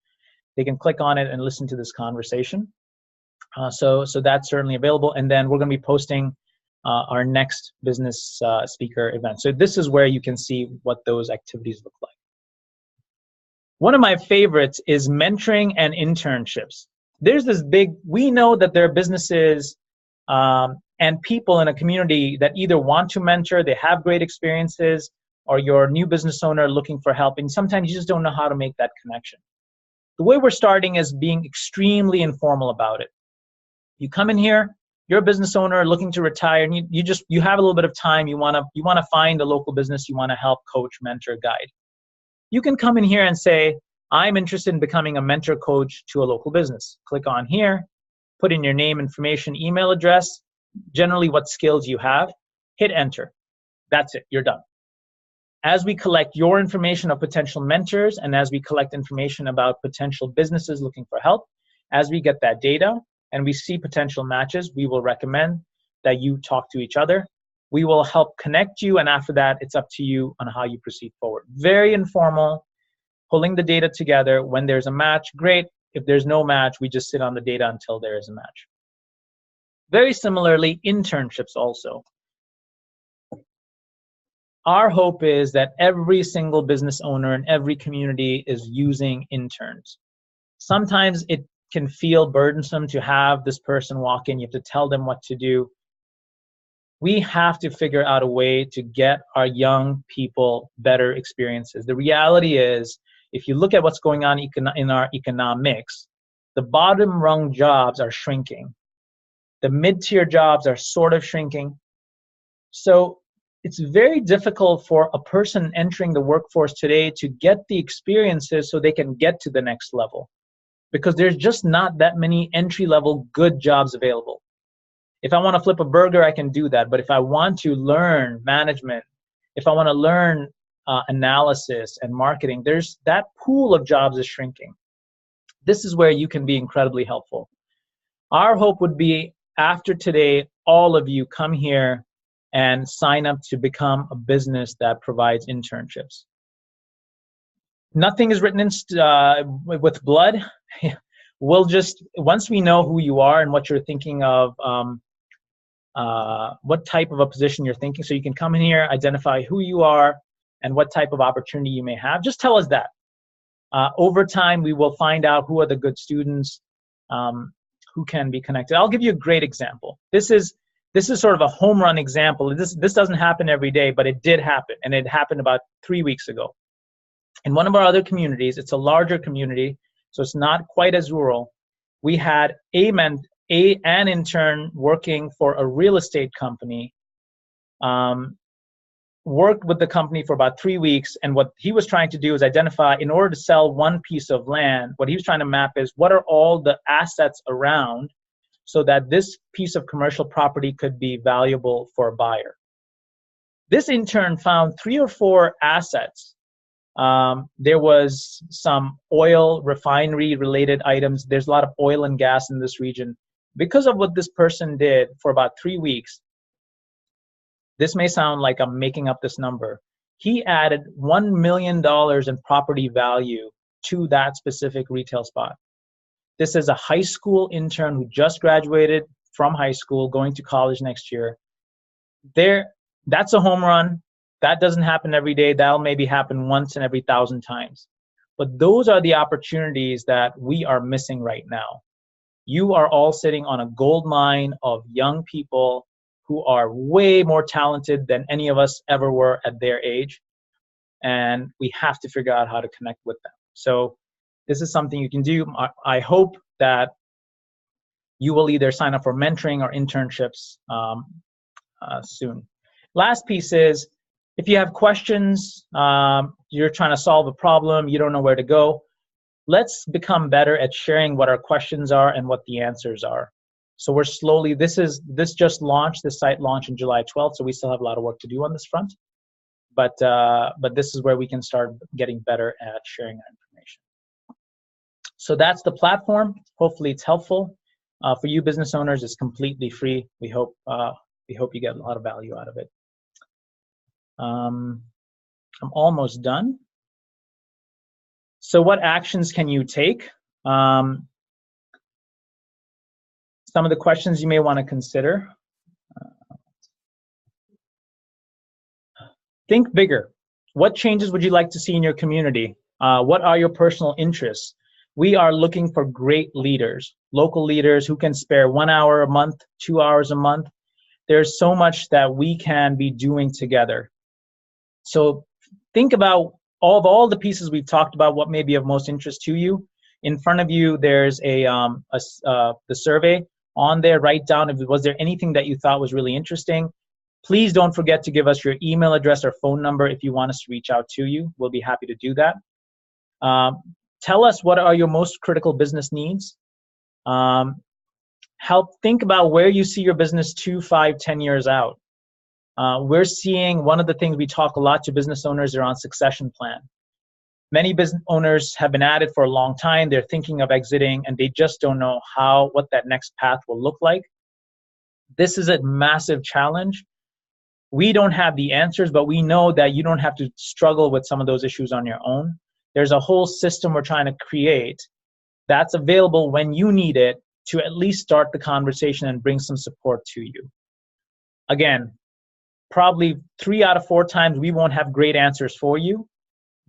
They can click on it and listen to this conversation. So that's certainly available. And then we're going to be posting our next business speaker event. So this is where you can see what those activities look like. One of my favorites is mentoring and internships. There's this big, we know that there are businesses and people in a community that either want to mentor, they have great experiences, or you're a new business owner looking for help, and sometimes you just don't know how to make that connection. The way we're starting is being extremely informal about it. You come in here, you're a business owner looking to retire, and you have a little bit of time, you wanna find a local business you wanna help, coach, mentor, guide. You can come in here and say, I'm interested in becoming a mentor coach to a local business. Click on here, put in your name, information, email address, generally what skills you have, hit enter. That's it, you're done. As we collect your information of potential mentors and as we collect information about potential businesses looking for help, as we get that data and we see potential matches, we will recommend that you talk to each other. We will help connect you, and after that, it's up to you on how you proceed forward. Very informal, pulling the data together. When there's a match, great. If there's no match, we just sit on the data until there is a match. Very similarly, internships also. Our hope is that every single business owner in every community is using interns. Sometimes it can feel burdensome to have this person walk in. You have to tell them what to do. We have to figure out a way to get our young people better experiences. The reality is, if you look at what's going on in our economics, the bottom rung jobs are shrinking. The mid-tier jobs are sort of shrinking. So it's very difficult for a person entering the workforce today to get the experiences so they can get to the next level, because there's just not that many entry-level good jobs available. If I want to flip a burger, I can do that. But if I want to learn management, if I want to learn analysis and marketing, there's that pool of jobs is shrinking. This is where you can be incredibly helpful. Our hope would be after today, all of you come here and sign up to become a business that provides internships. Nothing is written in with blood. we'll just, once we know who you are and what you're thinking of, what type of a position you're thinking, so you can come in here, identify who you are and what type of opportunity you may have. Just tell us that. Over time, we will find out who are the good students, who can be connected. I'll give you a great example. This is sort of a home run example. This doesn't happen every day, but it did happen, and it happened about 3 weeks ago. In one of our other communities, it's a larger community, so it's not quite as rural. We had an intern working for a real estate company, worked with the company for about 3 weeks, and what he was trying to do is identify, in order to sell one piece of land, what he was trying to map is what are all the assets around so that this piece of commercial property could be valuable for a buyer. This intern found 3 or 4 assets. There was some oil refinery related items. There's a lot of oil and gas in this region. Because of what this person did for about 3 weeks, this may sound like I'm making up this number, he added $1 million in property value to that specific retail spot. This is a high school intern who just graduated from high school, going to college next year. That's a home run. That doesn't happen every day. That'll maybe happen once in every 1,000 times. But those are the opportunities that we are missing right now. You are all sitting on a gold mine of young people who are way more talented than any of us ever were at their age. And we have to figure out how to connect with them. So this is something you can do. I hope that you will either sign up for mentoring or internships soon. Last piece is, if you have questions, you're trying to solve a problem, you don't know where to go, let's become better at sharing what our questions are and what the answers are. So we're slowly, this just launched, this site launched on July 12th, so we still have a lot of work to do on this front. But this is where we can start getting better at sharing our information. So that's the platform. Hopefully it's helpful. For you business owners, it's completely free. We hope you get a lot of value out of it. I'm almost done. So what actions can you take? Some of the questions you may want to consider. Think bigger. What changes would you like to see in your community? What are your personal interests? We are looking for great leaders, local leaders who can spare 1 hour a month, 2 hours a month. There's so much that we can be doing together. So think about all the pieces we've talked about, what may be of most interest to you. In front of you, there's the survey. On there, write down, was there anything that you thought was really interesting? Please don't forget to give us your email address or phone number if you want us to reach out to you. We'll be happy to do that. Tell us what are your most critical business needs. Help think about where you see your business 2, 5, 10 years out. We're seeing one of the things we talk a lot to business owners around succession plan. Many business owners have been at it for a long time. They're thinking of exiting and they just don't know what that next path will look like. This is a massive challenge. We don't have the answers, but we know that you don't have to struggle with some of those issues on your own. There's a whole system we're trying to create that's available when you need it to at least start the conversation and bring some support to you. Again, probably 3 out of 4 times we won't have great answers for you,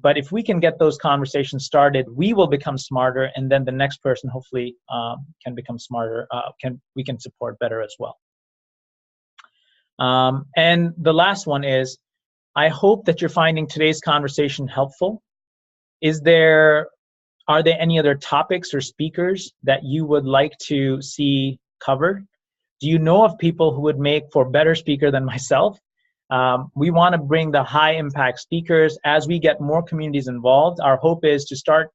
but if we can get those conversations started, we will become smarter, and then the next person hopefully can become smarter. We can support better as well. And the last one is, I hope that you're finding today's conversation helpful. Are there any other topics or speakers that you would like to see covered? Do you know of people who would make for a better speaker than myself? We want to bring the high impact speakers. As we get more communities involved, our hope is to start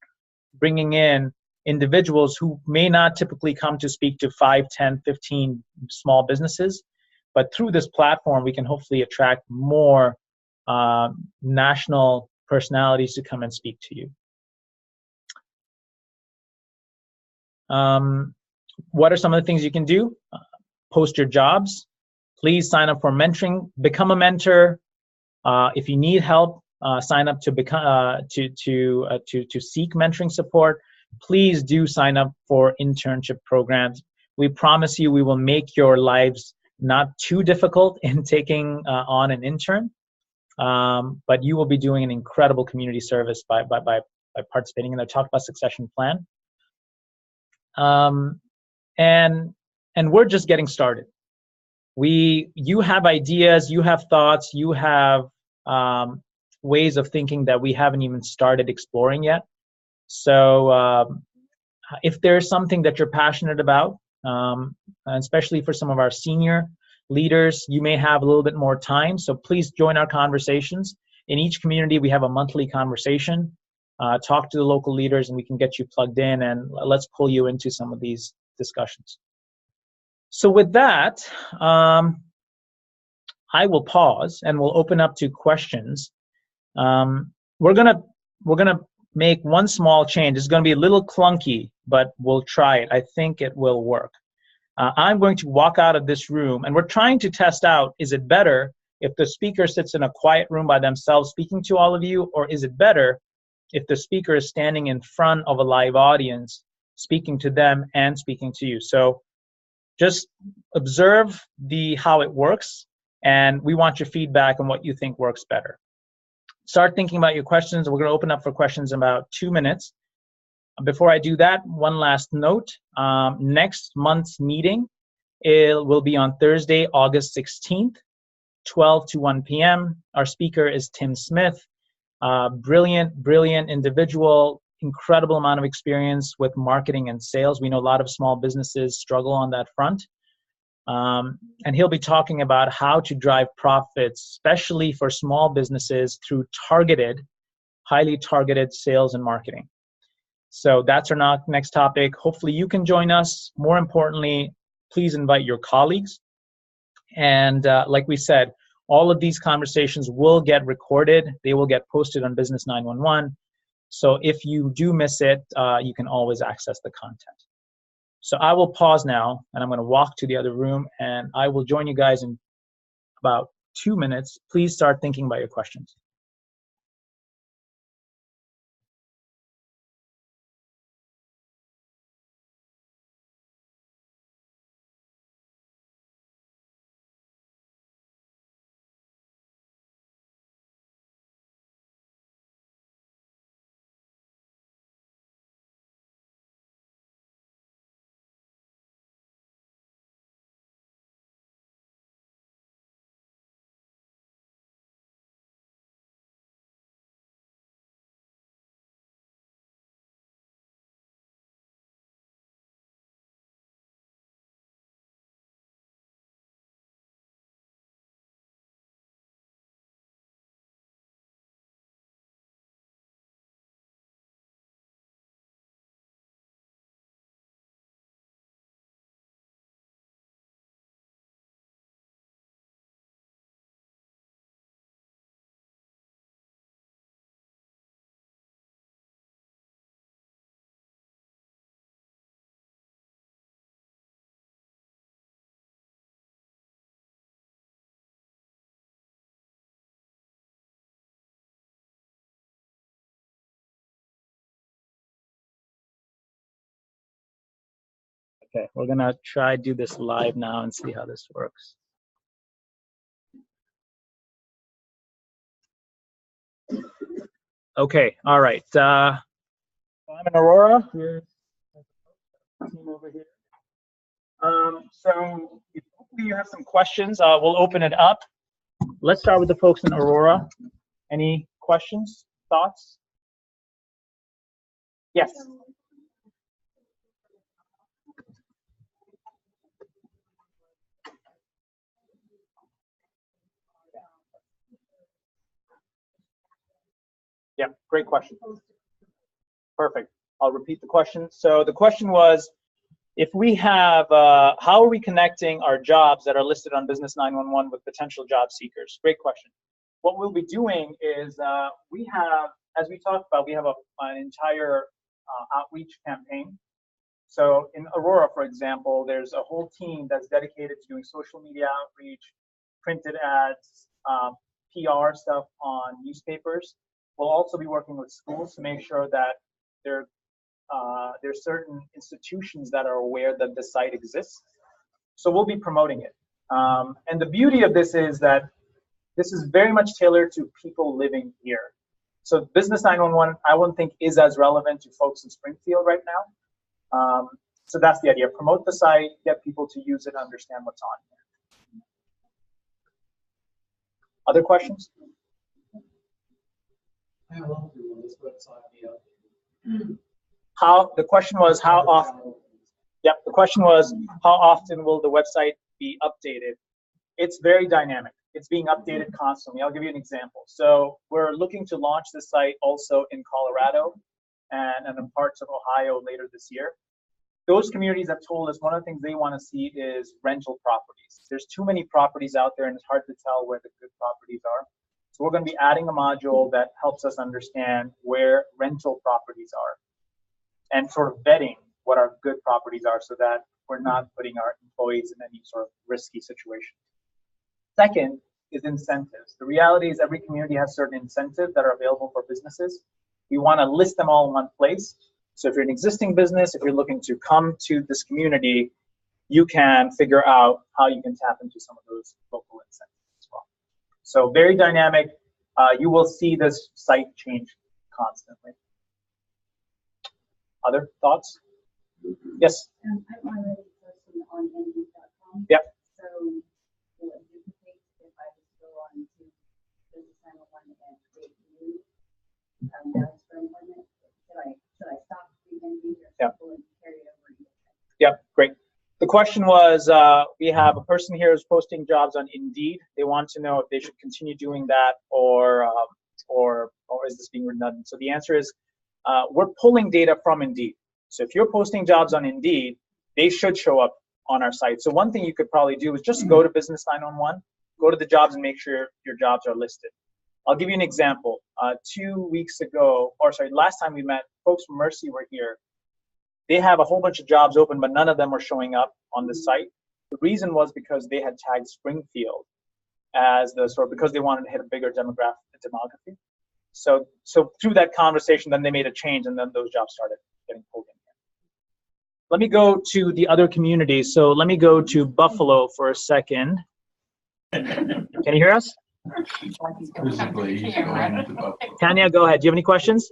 bringing in individuals who may not typically come to speak to 5, 10, 15 small businesses, but through this platform, we can hopefully attract more national personalities to come and speak to you. What are some of the things you can do? Post your jobs. Please sign up for mentoring. Become a mentor. If you need help, sign up to become to seek mentoring support. please do sign up for internship programs. We promise you we will make your lives not too difficult in taking on an intern, but you will be doing an incredible community service by participating in the Talk About Succession plan. And we're just getting started. You have ideas, you have thoughts, you have ways of thinking that we haven't even started exploring yet. So if there's something that you're passionate about, especially for some of our senior leaders, you may have a little bit more time. So please join our conversations. In each community, we have a monthly conversation. Talk to the local leaders and we can get you plugged in, and let's pull you into some of these discussions. So with that, I will pause and we'll open up to questions. We're gonna make one small change. It's gonna be a little clunky, but we'll try it. I think it will work. I'm going to walk out of this room, and we're trying to test out, is it better if the speaker sits in a quiet room by themselves speaking to all of you, or is it better if the speaker is standing in front of a live audience, speaking to them and speaking to you? So just observe how it works, and we want your feedback on what you think works better. Start thinking about your questions. We're going to open up for questions in about 2 minutes. Before I do that, one last note. Next month's meeting will be on Thursday, August 16th, 12 to 1 p.m. Our speaker is Tim Smith. Brilliant individual, incredible amount of experience with marketing and sales. We know a lot of small businesses struggle on that front. And he'll be talking about how to drive profits, especially for small businesses, through highly targeted sales and marketing. So that's our next topic. Hopefully you can join us. More importantly, please invite your colleagues. And like we said, all of these conversations will get recorded. They will get posted on Business 911. So if you do miss it, you can always access the content. So I will pause now, and I'm going to walk to the other room, and I will join you guys in about 2 minutes. Please start thinking about your questions. Okay, we're gonna try do this live now and see how this works. Okay, all right. So I'm in Aurora. Here's the team over here. So if hopefully you have some questions, we'll open it up. Let's start with the folks in Aurora. Any questions, thoughts? Yes. Yeah, great question. Perfect. I'll repeat the question. So the question was, if we have, how are we connecting our jobs that are listed on Business 911 with potential job seekers? Great question. What we'll be doing is we have, as we talked about, we have an entire outreach campaign. So in Aurora, for example, there's a whole team that's dedicated to doing social media outreach, printed ads, PR stuff on newspapers. We'll also be working with schools to make sure that they're there's certain institutions that are aware that the site exists. So we'll be promoting it. And the beauty of this is that this is very much tailored to people living here. So Business 911, I wouldn't think is as relevant to folks in Springfield right now. So that's the idea. Promote the site, get people to use it, understand what's on here. Other questions? How often will this website be updated? The question was how often? Yep, the question was how often will the website be updated? It's very dynamic. It's being updated constantly. I'll give you an example. So we're looking to launch this site also in Colorado and in parts of Ohio later this year. Those communities have told us one of the things they want to see is rental properties. There's too many properties out there and it's hard to tell where the good properties are. So we're going to be adding a module that helps us understand where rental properties are and sort of vetting what our good properties are so that we're not putting our employees in any sort of risky situation. Second is incentives. The reality is every community has certain incentives that are available for businesses. We want to list them all in one place. So if you're an existing business, if you're looking to come to this community, you can figure out how you can tap into some of those local incentives as well. So very dynamic. You will see this site change constantly. Other thoughts? Yes? I'm already posting on Indeed.com. Yep. So will it duplicate if I just go on to Business 911 and create new values for employment? Should I stop the Indeed or Yep. carry it over? Yep, great. The question was, we have a person here who's posting jobs on Indeed. They want to know if they should continue doing that or is this being redundant? So the answer is, we're pulling data from Indeed. So if you're posting jobs on Indeed, they should show up on our site. So one thing you could probably do is just go to Business 911, go to the jobs and make sure your jobs are listed. I'll give you an example. 2 weeks ago, or sorry, last time we met, folks from Mercy were here. They have a whole bunch of jobs open, but none of them were showing up on the site. The reason was because they had tagged Springfield as the sort of, because they wanted to hit a bigger demography. So through that conversation, then they made a change and then those jobs started getting pulled in. Let me go to the other communities. So let me go to Buffalo for a second. Can you hear us? Physically, he's going into Buffalo. Tanya, go ahead. Do you have any questions?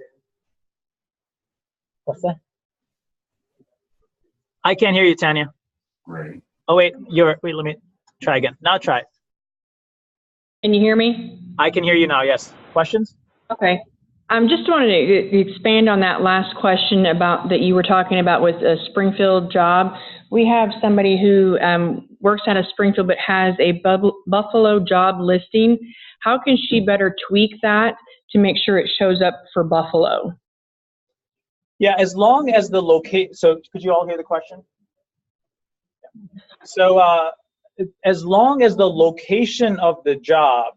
What's that? I can't hear you, Tanya. Great. Oh, wait, let me try again. Now try it. Can you hear me? I can hear you now, yes. Questions? Okay. Just wanted to expand on that last question about that you were talking about with a Springfield job. We have somebody who works out of Springfield but has a Buffalo job listing. How can she better tweak that to make sure it shows up for Buffalo? Yeah, as long as the so could you all hear the question? Yeah. So as long as the location of the job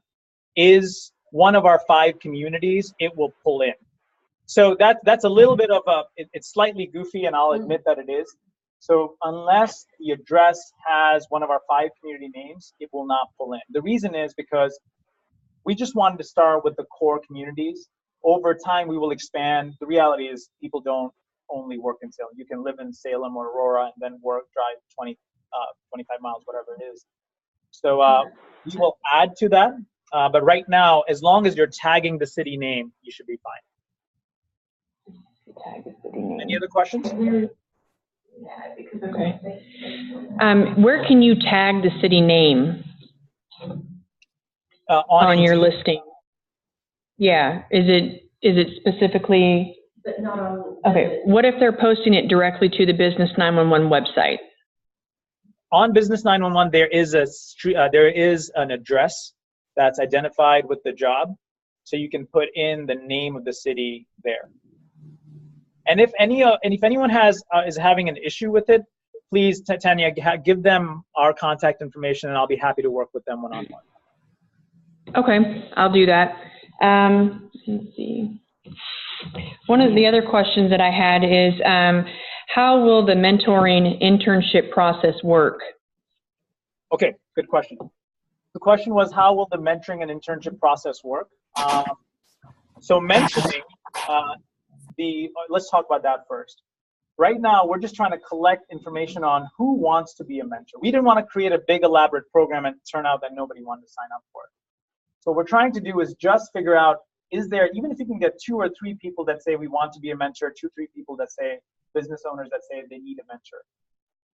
is one of our 5 communities, it will pull in. So that's a little bit of it's slightly goofy, and I'll admit that it is. So unless the address has one of our 5 community names, it will not pull in. The reason is because we just wanted to start with the core communities. Over time, we will expand. The reality is people don't only work in Salem. You can live in Salem or Aurora and then drive 25 miles, whatever it is. So we will add to that. But right now, as long as you're tagging the city name, you should be fine. Tag the city name. Any other questions? Okay. Where can you tag the city name on your listing? Yeah. Is it specifically? But not on. Okay. What if they're posting it directly to the Business 911 website? On Business 911, there is an address that's identified with the job, so you can put in the name of the city there. And if anyone is having an issue with it, please, Tanya, give them our contact information, and I'll be happy to work with them one-on-one. Okay, I'll do that. Let's see. One of the other questions that I had is, how will the mentoring internship process work? Okay, good question. The question was, how will the mentoring and internship process work? So mentoring, let's talk about that first. Right now, we're just trying to collect information on who wants to be a mentor. We didn't want to create a big elaborate program and turn out that nobody wanted to sign up for it. So what we're trying to do is just figure out, is there, even if you can get 2 or 3 people that say we want to be a mentor, 2 or 3 people that say, business owners that say they need a mentor.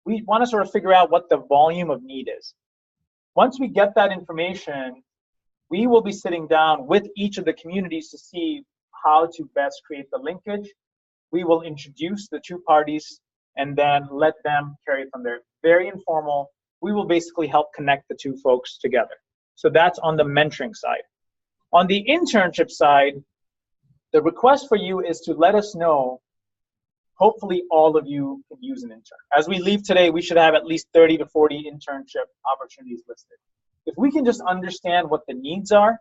We want to sort of figure out what the volume of need is. Once we get that information, we will be sitting down with each of the communities to see how to best create the linkage. We will introduce the 2 parties and then let them carry it from there. Very informal. We will basically help connect the 2 folks together. So that's on the mentoring side. On the internship side, the request for you is to let us know, hopefully all of you can use an intern. As we leave today, we should have at least 30 to 40 internship opportunities listed. If we can just understand what the needs are,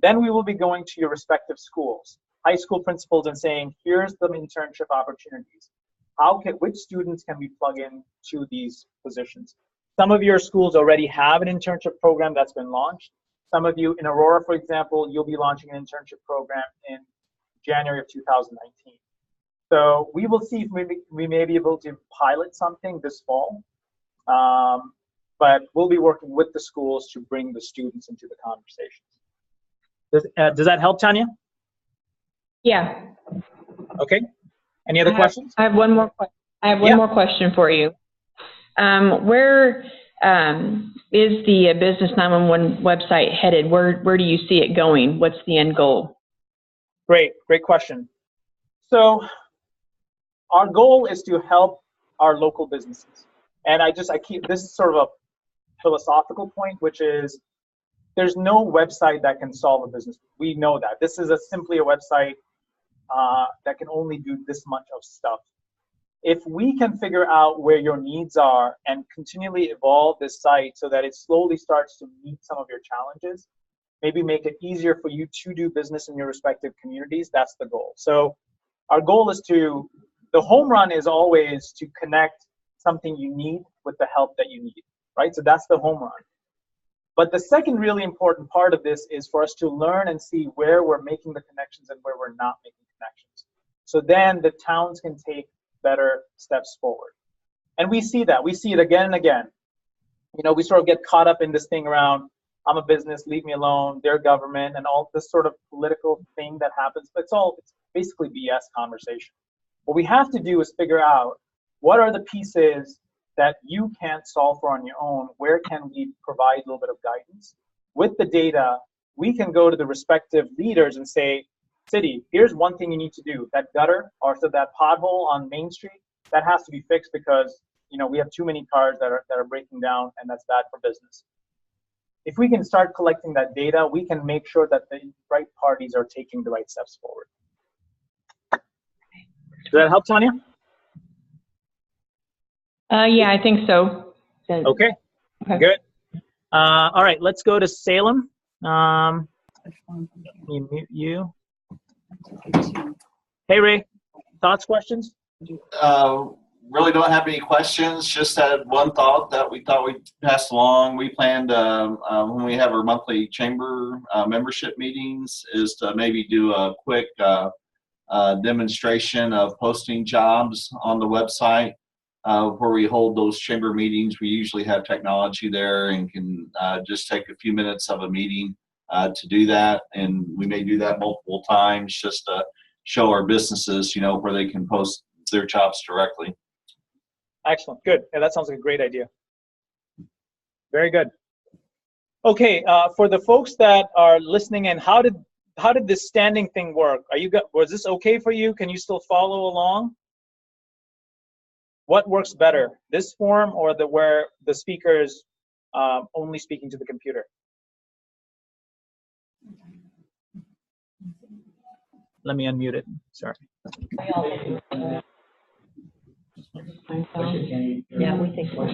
then we will be going to your respective schools, high school principals, and saying, here's the internship opportunities. Which students can we plug in to these positions? Some of your schools already have an internship program that's been launched. Some of you in Aurora, for example, you'll be launching an internship program in January of 2019. So we will see if we may be able to pilot something this fall. But we'll be working with the schools to bring the students into the conversations. Does that help, Tanya? Yeah. Okay. Any other questions? I have one more. I have one more question for you. Where is the Business 911 website headed? Where do you see it going? What's the end goal? Great question. So our goal is to help our local businesses. And this is sort of a philosophical point, which is there's no website that can solve a business. We know that. This is simply a website that can only do this much of stuff. If we can figure out where your needs are and continually evolve this site so that it slowly starts to meet some of your challenges, maybe make it easier for you to do business in your respective communities, that's the goal. So our goal is the home run is always to connect something you need with the help that you need, right? So that's the home run. But the second really important part of this is for us to learn and see where we're making the connections and where we're not making connections. So then the towns can take better steps forward. And we see that. We see it again and again. You know, we sort of get caught up in this thing around, I'm a business, leave me alone, they're government, and all this sort of political thing that happens. But it's basically BS conversation. What we have to do is figure out what are the pieces that you can't solve for on your own. Where can we provide a little bit of guidance? With the data, we can go to the respective leaders and say, city, here's one thing you need to do. That gutter or so that pothole on Main Street, that has to be fixed because, you know, we have too many cars that are breaking down, and that's bad for business. If we can start collecting that data, we can make sure that the right parties are taking the right steps forward. Does that help, Tanya? Yeah, I think so. Okay. Good. All right, let's go to Salem. Let me mute you. Hey, Ray, thoughts, questions? Really don't have any questions. Just had one thought that we thought we'd pass along. We planned when we have our monthly chamber membership meetings is to maybe do a quick demonstration of posting jobs on the website. Where we hold those chamber meetings. We usually have technology there and can just take a few minutes of a meeting to do that. And we may do that multiple times just to show our businesses, you know, where they can post their jobs directly. Excellent. Good. Yeah, that sounds like a great idea. Very good. Okay, for the folks that are listening in, how did this standing thing work? Was this okay for you? Can you still follow along? What works better, this form or where the speaker is only speaking to the computer? Let me unmute it. Sorry. Yeah, we think so.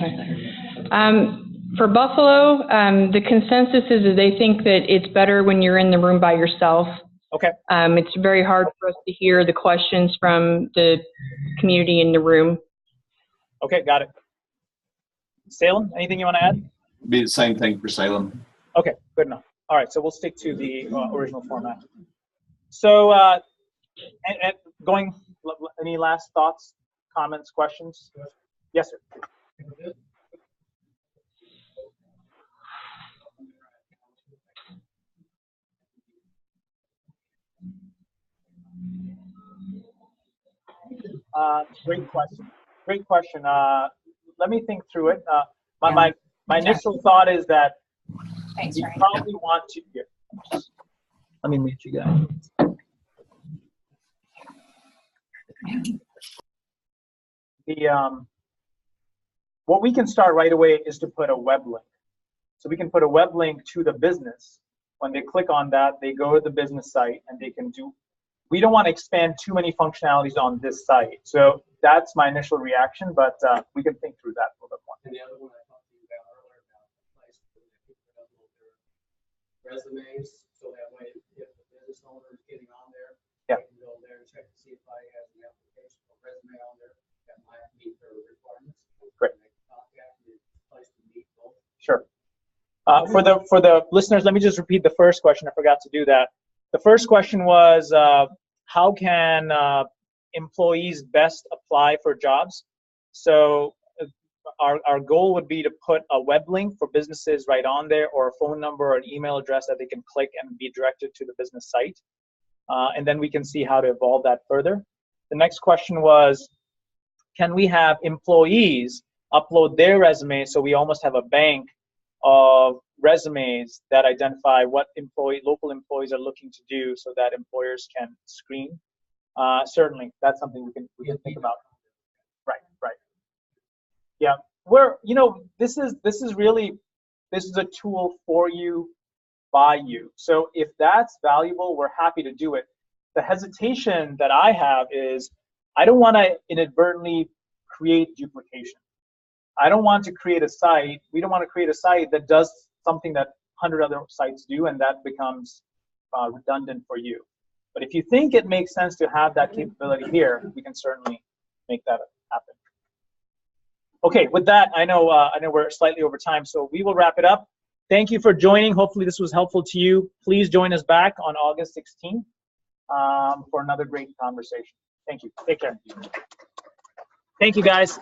For Buffalo, the consensus is that they think that it's better when you're in the room by yourself. Okay. It's very hard for us to hear the questions from the community in the room. Okay, got it. Salem, anything you want to add? Be the same thing for Salem. Okay, good enough. All right, so we'll stick to the original format. So, any last thoughts? comments, questions? Yes, sir. Great question. Great question. Let me think through it. My initial thought is that you probably want to. Here, let me meet you guys. What we can start right away is to put a web link. So we can put a web link to the business. When they click on that, they go to the business site and they can do. We don't want to expand too many functionalities on this site. So that's my initial reaction, but we can think through that a little bit more. And the other one I talked to you about earlier about the place where they can put up their resumes, so that way if the business owner is getting on there, yeah, they can go there and check to see if I have an application or resume on there that might meet their requirements. Great. And they can contact me, place to meet both. Sure. For the listeners, let me just repeat the first question. I forgot to do that. The first question was, how can employees best apply for jobs? So our goal would be to put a web link for businesses right on there, or a phone number or an email address that they can click and be directed to the business site. And then we can see how to evolve that further. The next question was, can we have employees upload their resume so we almost have a bank of resumes that identify what local employees are looking to do so that employers can screen? Certainly, that's something we can think about. Right. Yeah, this is a tool for you, by you. So if that's valuable, we're happy to do it. The hesitation that I have is I don't want to inadvertently create duplication. I don't want to create a site. We don't want to create a site that does something that 100 other sites do, and that becomes redundant for you. But if you think it makes sense to have that capability here, we can certainly make that happen. Okay, with that, I know we're slightly over time, so we will wrap it up. Thank you for joining. Hopefully this was helpful to you. Please join us back on August 16th for another great conversation. Thank you. Take care. Thank you, guys.